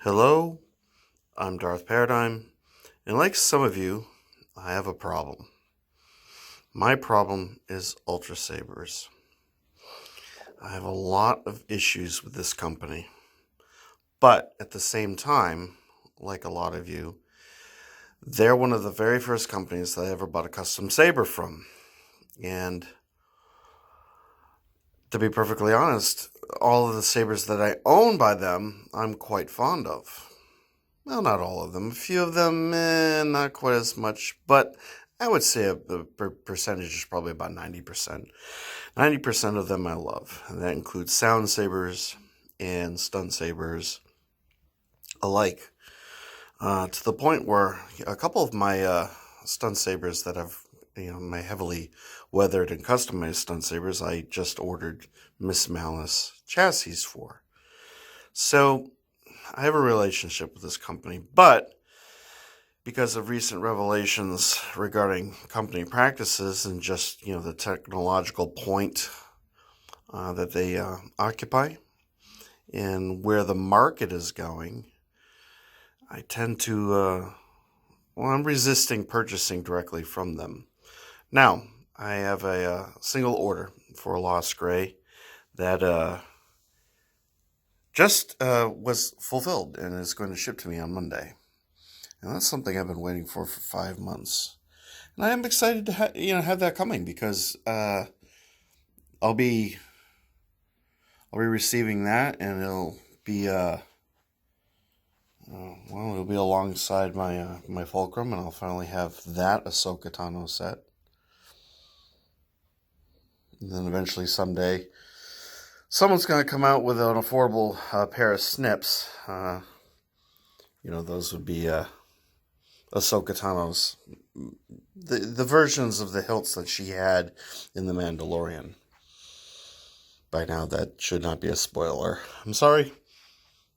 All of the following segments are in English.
Hello, I'm Darth Paradigm, and like some of you, I have a problem. My problem is Ultrasabers. I have a lot of issues with this company, but at the same time, like a lot of you, they're one of the very first companies that I ever bought a custom saber from. And to be perfectly honest, all of the sabers that I own by them, I'm quite fond of. Well, not all of them. A few of them, not quite as much. But I would say the percentage is probably about 90%. 90% of them I love. And that includes sound sabers and stun sabers alike. To the point where a couple of my stun sabers that I've, my heavily weathered and customized stun sabers, I just ordered Miss Malice chassis for. So I have a relationship with this company, but because of recent revelations regarding company practices and just, the technological point that they occupy and where the market is going, I tend to, I'm resisting purchasing directly from them. Now, I have a single order for a Lost Gray that just was fulfilled and is going to ship to me on Monday. And that's something I've been waiting for 5 months. And I am excited to have that coming because I'll be receiving that, and it'll be it'll be alongside my Fulcrum, and I'll finally have that Ahsoka Tano set. And then eventually someday, someone's going to come out with an affordable pair of snips. Those would be Ahsoka Tano's, the versions of the hilts that she had in The Mandalorian. By now, that should not be a spoiler. I'm sorry,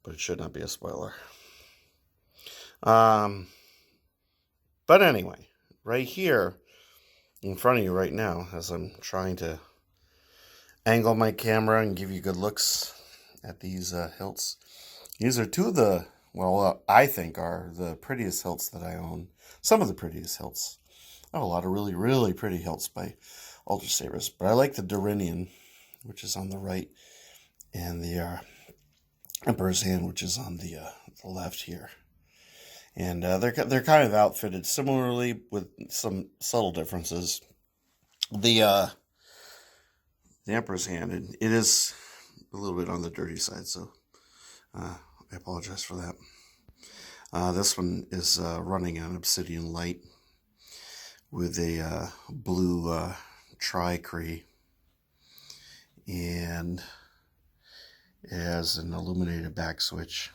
but it should not be a spoiler. But anyway, right here in front of you right now, as I'm trying to angle my camera and give you good looks at these hilts, these are two of the, I think are the prettiest hilts that I own. Some of the prettiest hilts. I have a lot of really, really pretty hilts by Ultrasabers, but I like the Dorinian, which is on the right, and the Emperor's Hand, which is on the left here. And they're kind of outfitted similarly with some subtle differences. The Emperor's Hand, it is a little bit on the dirty side, so I apologize for that. This one is running on Obsidian Light with a blue tri-cree, and it has an illuminated back switch.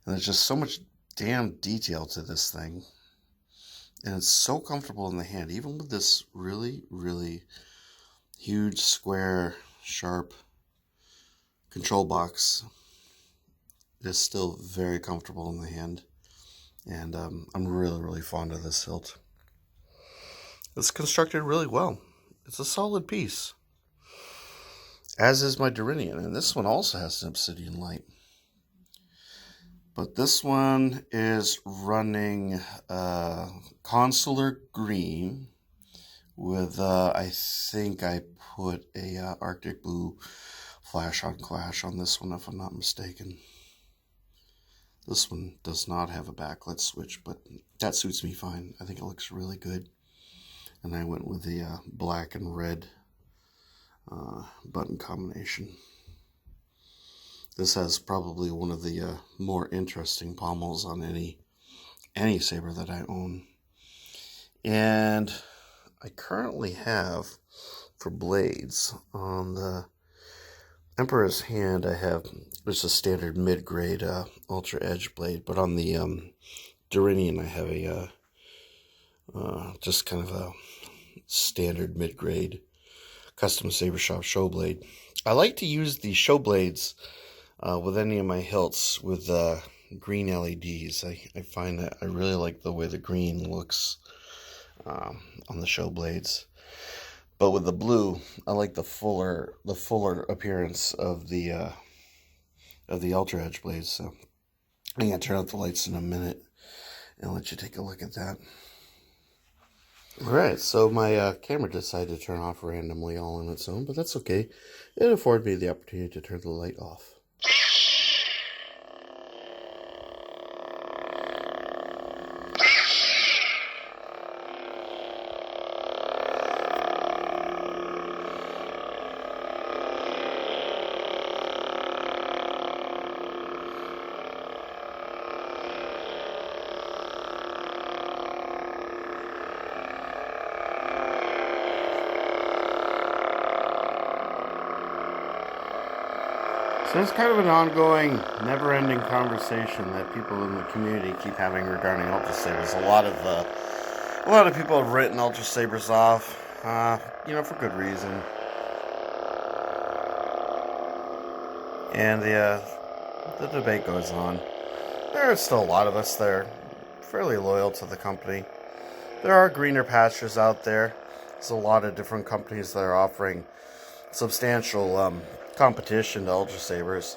And there's just so much damn detail to this thing. And it's so comfortable in the hand, even with this really, really huge, square, sharp control box. It is still very comfortable in the hand. And I'm really, really fond of this hilt. It's constructed really well. It's a solid piece. As is my Dorinian. And this one also has an Obsidian Light. But this one is running consular green with, I think I put a Arctic blue flash on clash on this one, if I'm not mistaken. This one does not have a backlit switch, but that suits me fine. I think it looks really good. And I went with the black and red button combination. This has probably one of the more interesting pommels on any saber that I own. And I currently have, for blades, on the Emperor's Hand, I have just a standard mid-grade Ultra Edge blade. But on the Dorinian, I have a just kind of a standard mid-grade custom saber shop show blade. I like to use the show blades with any of my hilts with green LEDs. I find that I really like the way the green looks on the show blades. But with the blue, I like the fuller appearance of the of the Ultra Edge blades. So I'm going to turn out the lights in a minute and let you take a look at that. Alright, so my camera decided to turn off randomly all on its own, but that's okay. It afforded me the opportunity to turn the light off. So it's kind of an ongoing, never-ending conversation that people in the community keep having regarding Ultrasabers. A lot of people have written Ultrasabers off, for good reason. And the debate goes on. There are still a lot of us that are fairly loyal to the company. There are greener pastures out there. There's a lot of different companies that are offering substantial competition to Ultrasabers.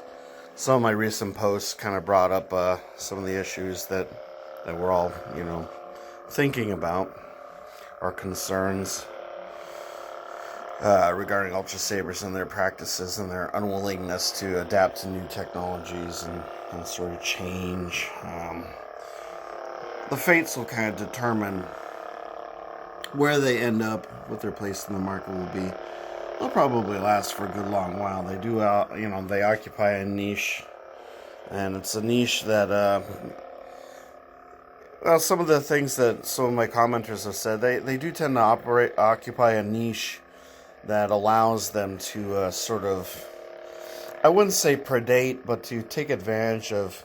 Some of my recent posts kind of brought up some of the issues that we're all, thinking about, our concerns regarding Ultrasabers and their practices and their unwillingness to adapt to new technologies and sort of change. The fates will kind of determine where they end up, what their place in the market will be. They'll probably last for a good long while. They do, they occupy a niche, and it's a niche that, some of the things that some of my commenters have said, they do tend to occupy a niche that allows them to sort of, I wouldn't say predate, but to take advantage of,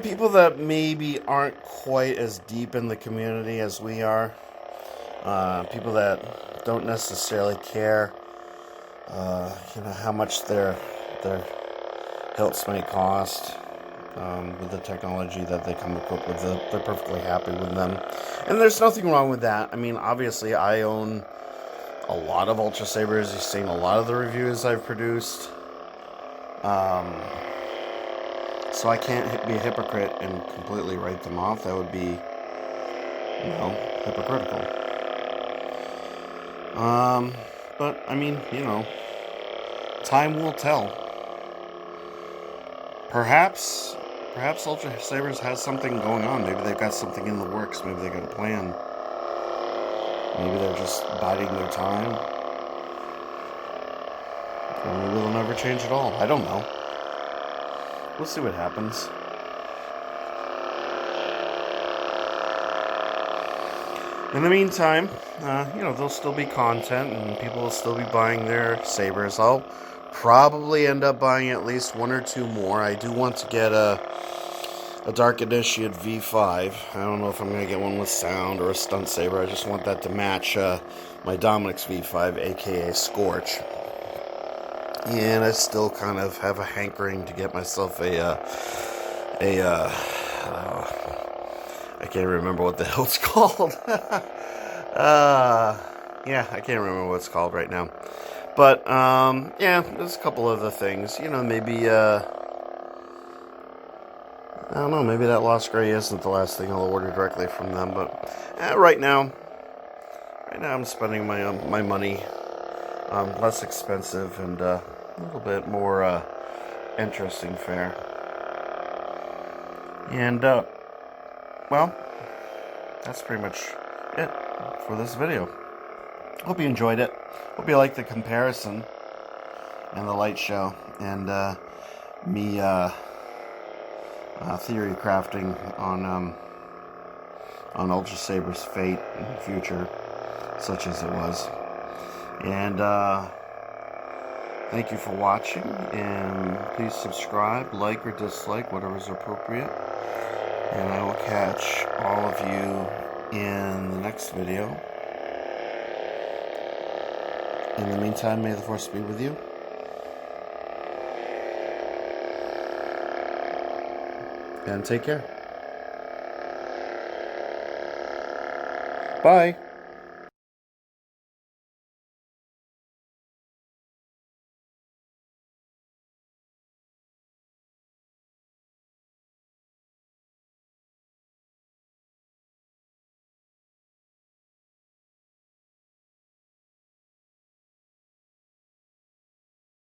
people that maybe aren't quite as deep in the community as we are. People that don't necessarily care, how much their hilts may cost with the technology that they come up with. They're perfectly happy with them, and there's nothing wrong with that. I mean, obviously, I own a lot of Ultrasabers. You've seen a lot of the reviews I've produced, so I can't be a hypocrite and completely write them off. That would be, hypocritical. But, I mean, time will tell. Perhaps Ultrasabers has something going on. Maybe they've got something in the works. Maybe they got a plan. Maybe they're just biding their time. Or maybe they'll never change at all. I don't know. We'll see what happens. In the meantime, there'll still be content and people will still be buying their sabers. I'll probably end up buying at least one or two more. I do want to get a Dark Initiate V5. I don't know if I'm going to get one with sound or a stunt saber. I just want that to match my Dominic's V5, aka Scorch. And I still kind of have a hankering to get myself I can't remember what the hell it's called. I can't remember what it's called right now. But, there's a couple other things. Maybe, I don't know, maybe that Lost Gray isn't the last thing I'll order directly from them. But right now I'm spending my money less expensive and a little bit more interesting fare. And, that's pretty much it for this video. Hope you enjoyed it. Hope you liked the comparison and the light show and me theory crafting on Ultrasaber's fate in the future, such as it was. And thank you for watching, and please subscribe, like or dislike, whatever is appropriate. And I will catch all of you in the next video. In the meantime, may the Force be with you. And take care. Bye.